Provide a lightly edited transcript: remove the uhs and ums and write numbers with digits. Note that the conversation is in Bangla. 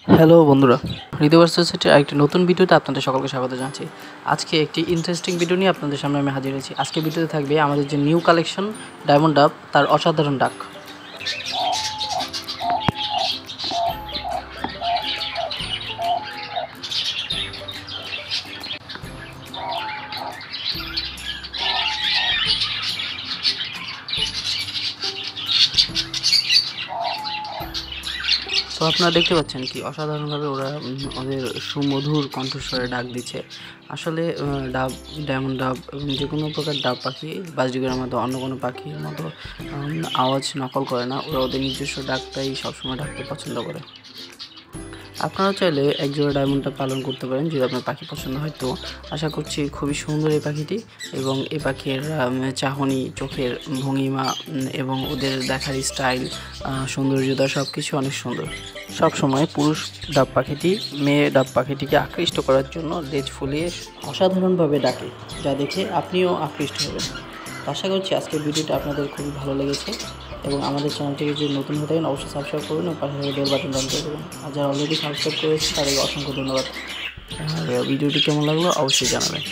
হ্যালো বন্ধুরা, হৃদয় সোসাইটির আরেকটি নতুন ভিডিওতে আপনাদের সকলকে স্বাগত জানাচ্ছি। আজকে একটি ইন্টারেস্টিং ভিডিও নিয়ে আপনাদের সামনে আমি হাজির হয়েছি। আজকে ভিডিওতে থাকবে আমাদের যে নিউ কালেকশন ডায়মন্ড ডাব, তার অসাধারণ ডাক। তো আপনারা দেখতে পাচ্ছেন কি অসাধারণভাবে ওরা ওদের সুমধুর কণ্ঠস্বরে ডাক দিচ্ছে। আসলে ডায়মন্ড ডাব এবং যে কোনো প্রকার ডাব পাখি বাজরিগারের মতো অন্য কোনো পাখির মতো আওয়াজ নকল করে না। ওরা ওদের নিজস্ব ডাকটাই সবসময় ডাকতে পছন্দ করে। আপনারা চাইলে একজোড়া ডায়মন্ড ডাব পালন করতে পারেন যদি আপনার পাখি পছন্দ হয়। তো আশা করছি খুবই সুন্দর এই পাখিটি, এবং এই পাখির চাহনি, চোখের ভঙ্গিমা এবং ওদের দেখার স্টাইল, সৌন্দর্যতা সব কিছু অনেক সুন্দর। সবসময় পুরুষ ডাব পাখিটি মেয়ে ডাব পাখিটিকে আকৃষ্ট করার জন্য লেজ ফুলিয়ে অসাধারণভাবে ডাকে, যা দেখে আপনিও আকৃষ্ট হবেন। আশা করছি আজকের ভিডিওটা আপনাদের খুবই ভালো লেগেছে, এবং আমাদের চ্যানেলটিকে যদি নতুন হয়ে থাকেন অবশ্যই সাবস্ক্রাইব করবেন এবং পাশে বেল বাটনটা অন করে দেবেন। আর যারা অলরেডি সাবস্ক্রাইব করেছে তাদেরকে অসংখ্য ধন্যবাদ। আর ভিডিওটি কেমন লাগলো অবশ্যই জানাবেন।